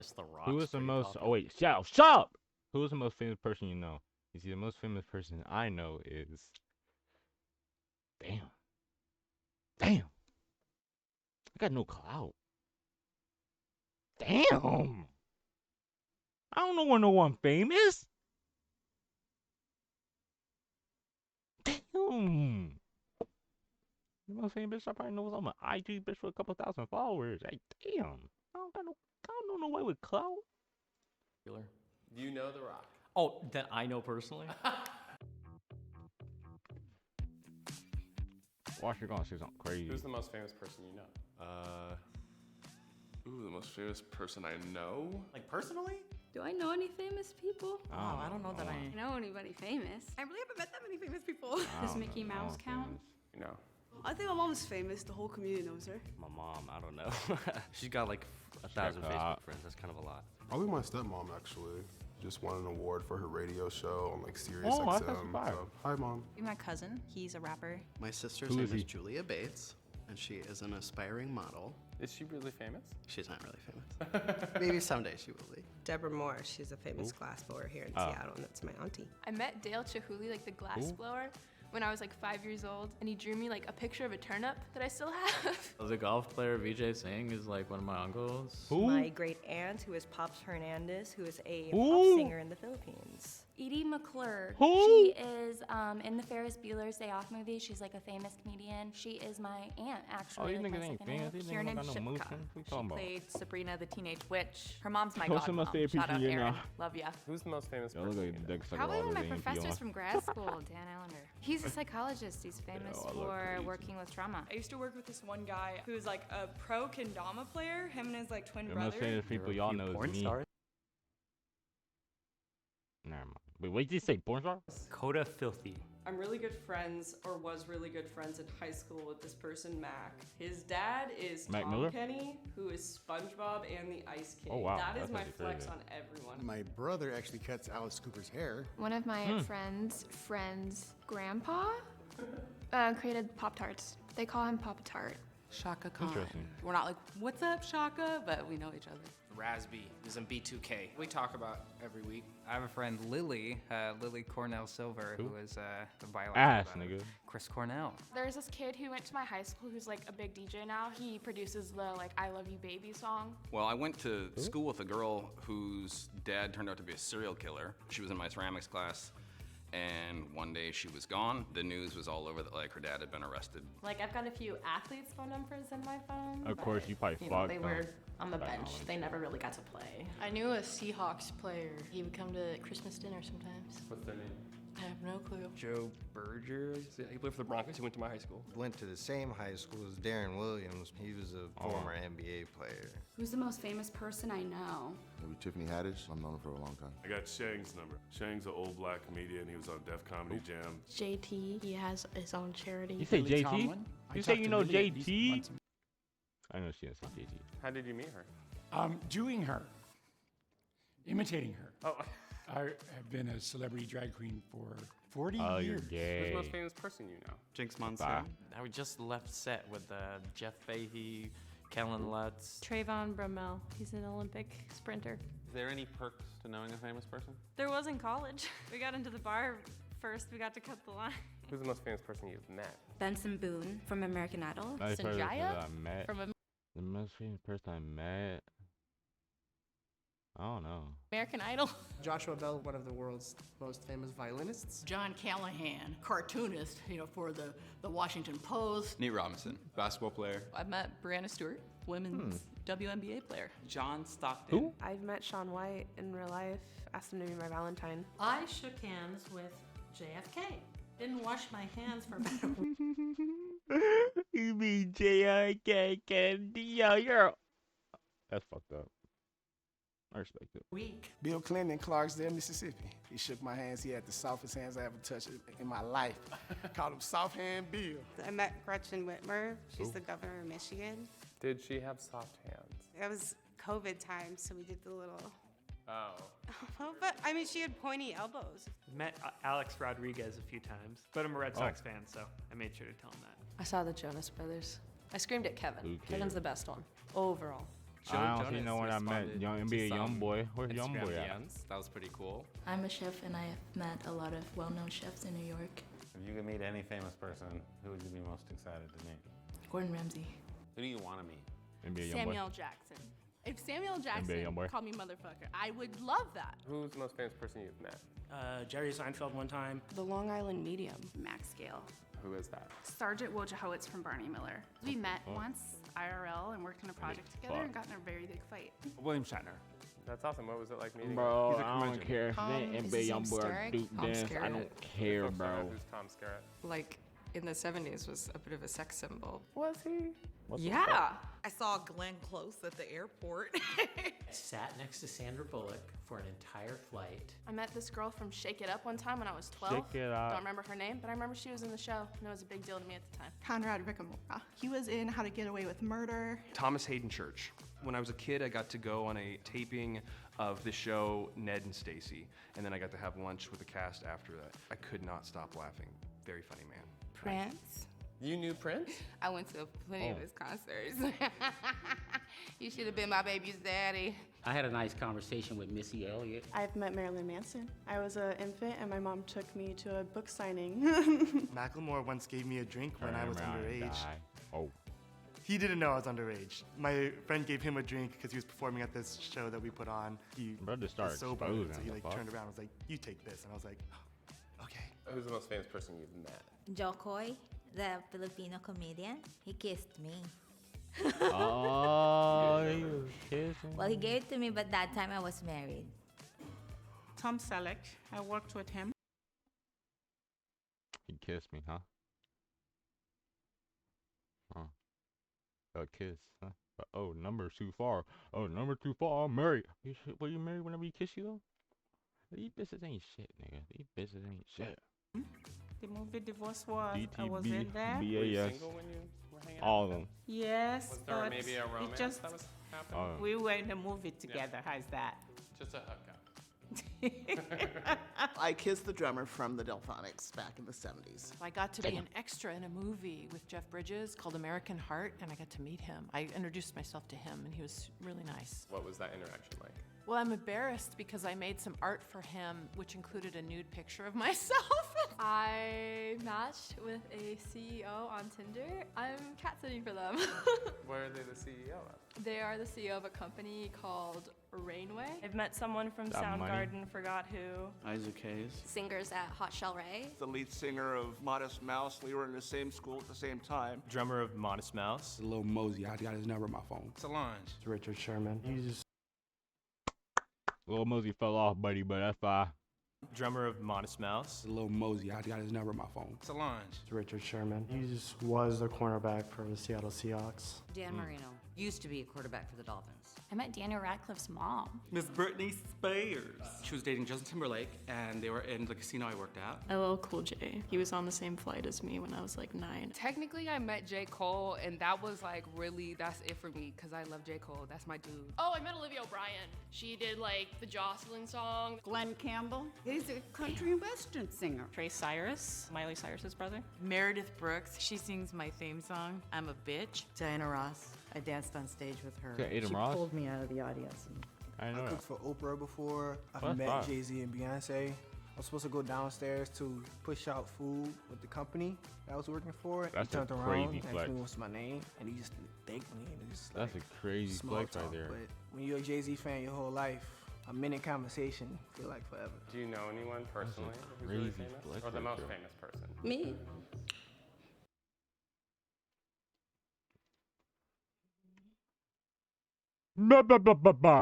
It's The Rock. Who is the most? Oh wait, shut up! Who is the most famous person you know? You see, the most famous person I know is. Damn. Damn. I got no clout. Damn. I don't know no one famous. Damn. The most famous bitch I probably know is I'm an IG bitch with a couple thousand followers. Hey, damn. I don't know no way with clout. Do you know The Rock? Oh, that I know personally? Watch, you're gonna say something crazy. Who's the most famous person you know? The most famous person I know? Like, personally? Do I know any famous people? Oh, I don't know that I know anybody famous. I really haven't met that many famous people. Does Mickey Mouse count? You know. I think my mom's famous. The whole community knows her. My mom, I don't know. She's got like 1,000 Facebook friends. That's kind of a lot. Probably my stepmom, actually. Just won an award for her radio show on like Sirius Oh, that's XM. fire. So, hi, Mom. My cousin, he's a rapper. My sister's Who name is is he? Julia Bates, and she is an aspiring model. Is she really famous? She's not really famous. Maybe someday she will be. Deborah Moore, she's a famous glass blower here in Seattle, and that's my auntie. I met Dale Chihuly, like the glass blower, when I was like 5 years old, and he drew me like a picture of a turnip that I still have. The golf player Vijay Singh is like one of my uncles. Who? My great aunt, who is Pops Hernandez, who is a Who? pop singer in the Philippines. Edie McClure. Who? She is in the Ferris Bueller's Day Off movie. She's like a famous comedian. She is my aunt, actually. Oh, you like niggas my ain't second famous. aunt. These niggas Kiernan don't got no motion. Shipka. What you She talking about? played Sabrina the Teenage Witch. Her mom's my Post godmom. must be a Shout out PG, you Erin. know. Love ya. Who's the most famous Y'all person look you like know? the dick sucker Probably all one of my over the professors AMP from grad school, Dan Allender. He's a psychologist. He's famous I look for crazy. working with trauma. I used to work with this one guy who's like a pro kendama player. Him and his like twin The most brother. famous people y'all know Porn is me. stars? Never mind. Wait, what did you say? Porn star? Coda Filthy. I'm really good friends, or was really good friends in high school with this person, Mac. His dad is Mac Tom Miller? Kenny, who is SpongeBob and the Ice King. Oh, wow. That is That's my actually flex crazy. on everyone. My brother actually cuts Alice Cooper's hair. One of my friend's grandpa created Pop Tarts. They call him Papa Tart. Shaka Khan. Interesting. We're not like, what's up, Shaka? But we know each other. Rasby is in B2K. We talk about every week. I have a friend, Lily Cornell Silver, who is the violin. Ass, nigga. Chris Cornell. There's this kid who went to my high school who's like a big DJ now. He produces the like I Love You Baby song. Well, I went to school with a girl whose dad turned out to be a serial killer. She was in my ceramics class, and one day she was gone. The news was all over that like her dad had been arrested. Like, I've got a few athletes' phone numbers in my phone. Of course, you probably fucked they them. were on the Back bench. on. They never really got to play. I knew a Seahawks player. He would come to Christmas dinner sometimes. What's their name? I have no clue. Joe Berger. He played for the Broncos. He went to my high school. Went to the same high school as Darren Williams. He was a former NBA player. Who's the most famous person I know? Maybe Tiffany Haddish. I've known her for a long time. I got Shang's number. Shang's an old black comedian. He was on Def Comedy Jam. JT, he has his own charity. You say JT? You say you know JT? I know she doesn't say JT. How did you meet her? Doing her. Imitating her. Oh, I have been a celebrity drag queen for 40 Oh, you're who's the gay. most famous person you know? Jinx Bye. Monsoon. I just left set with Jeff Fahey, Kellen Lutz. Trayvon Bromell. He's an Olympic sprinter. Is there any perks to knowing a famous person? There was in college. We got into the bar first. We got to cut the line. Who's the most famous person you've met? Benson Boone from American Idol. Nice person Sanjaya? that I met. From The most famous person I met. I don't know. American Idol. Joshua Bell, one of the world's most famous violinists. John Callahan, cartoonist, for the Washington Post. Nate Robinson, basketball player. I met Brianna Stewart, women's WNBA player. John Stockton. Who? I've met Shaun White in real life. Asked him to be my Valentine. I shook hands with JFK. Didn't wash my hands for about You mean J-I-K-K-D-O, you're... That's fucked up. I respect it. a week. Bill Clinton in Clarksdale, Mississippi. He shook my hands. He had the softest hands I ever touched in my life. Called him Soft Hand Bill. I met Gretchen Whitmer. She's the governor of Michigan. Did she have soft hands? It was COVID time, so we did the little... Oh. But, I mean, she had pointy elbows. Met Alex Rodriguez a few times, but I'm a Red Sox fan, so I made sure to tell him that. I saw the Jonas Brothers. I screamed at Kevin. Who cares? Kevin's the best one overall. Joe I don't see Jonas no one I met. responded Young to NBA young some boy. Where's young Instagram boy at? DMs. That was pretty cool. I'm a chef and I have met a lot of well-known chefs in New York. If you could meet any famous person, who would you be most excited to meet? Gordon Ramsay. Who do you want to meet? NBA young boy. Samuel Jackson. If Samuel NBA Jackson young boy. called me motherfucker, I would love that. Who's the most famous person you've met? Jerry Seinfeld one time. The Long Island Medium. Max Scale. Who is that? Sergeant Wojciechowicz from Barney Miller. We met once IRL and worked on a project together and got in a very big fight. William Shatner. That's awesome. What was it like meeting Bro, him? I don't care if they is NBA his young name boy or Sturrock? Duke Tom dance. I Skerritt. don't care, Folks don't know bro. Who's Tom Skerritt? Like in the 70s was a bit of a sex symbol. Was he? Yeah. I saw Glenn Close at the airport. Sat next to Sandra Bullock for an entire flight. I met this girl from Shake It Up one time when I was 12. Shake It Up. Don't remember her name, but I remember she was in the show, and it was a big deal to me at the time. Conrad Rickamora. He was in How to Get Away with Murder. Thomas Hayden Church. When I was a kid, I got to go on a taping of the show Ned and Stacy, and then I got to have lunch with the cast after that. I could not stop laughing. Very funny man. Prince. You knew Prince? I went to plenty of his concerts. You should have been my baby's daddy. I had a nice conversation with Missy Elliott. I've met Marilyn Manson. I was an infant, and my mom took me to a book signing. Macklemore once gave me a drink when I was Turn around and underage. die. Oh. He didn't know I was underage. My friend gave him a drink because he was performing at this show that we put on. He Brother started was sober, exposing so he like the fuck. turned around and was like, "You take this," and I was like, "Okay." Who's the most famous person you've met? Joe Coy, the Filipino comedian, he kissed me. Oh, you kissing? Well, he gave it to me, but that time I was married. Tom Selleck, I worked with him. He kissed me, huh? Huh. A kiss, huh? But, oh, number's too far. Oh, number too far. I'm married. Will you married whenever he kiss you though? These bitches ain't shit, nigga. These bitches ain't shit. The movie Divorce Wars, I was DTB, in there. Were you BAS, single when you were hanging out? all of them. Yes, Was there but maybe a romance it just, that was happening? Oh. we were in a movie together. How's that? Just a hookup. I kissed the drummer from the Delphonics back in the 70s. I got to be an extra in a movie with Jeff Bridges called American Heart, and I got to meet him. I introduced myself to him, and he was really nice. What was that interaction like? Well, I'm embarrassed because I made some art for him, which included a nude picture of myself. I matched with a CEO on Tinder. I'm cat sitting for them. Where are they the CEO of? They are the CEO of a company called Rainway. I've met someone from That money. Soundgarden, forgot who. Isaac Hayes. Singers at Hot Shell Ray. The lead singer of Modest Mouse. We were in the same school at the same time. Drummer of Modest Mouse. Lil Mosey, I got his number on my phone. Solange. It's Richard Sherman. He's just Lil Mosey fell off, buddy, but that's fine. Drummer of Modest Mouse. Lil Mosey, I got his number on my phone. Solange. It's Richard Sherman. He just was the cornerback for the Seattle Seahawks. Dan Marino used to be a quarterback for the Dolphins. I met Daniel Radcliffe's mom. Miss Britney Spears. She was dating Justin Timberlake, and they were in the casino I worked at. LL Cool J. He was on the same flight as me when I was like 9. Technically, I met J. Cole, and that was like really, that's it for me, because I love J. Cole. That's my dude. Oh, I met Olivia O'Brien. She did like the Jocelyn song. Glenn Campbell. He's a country and western singer. Trey Cyrus, Miley Cyrus's brother. Meredith Brooks, she sings my theme song, I'm a Bitch. Diana Ross, I danced on stage with her. Okay, Aiden she Ross? pulled me out of the audience. I know. cooked for Oprah before. That's I've met fine. Jay-Z and Beyonce. I was supposed to go downstairs to push out food with the company that I was working for. That's he a turned around, crazy asked flex. me what's my name, and he just thanked me. And it was just That's like a crazy small flex right talk. there. But when you're a Jay-Z fan your whole life, a minute conversation feel like forever. Do you know anyone personally who's crazy really famous? flex Or the right most there. famous person? Me? Ba ba ba ba ba.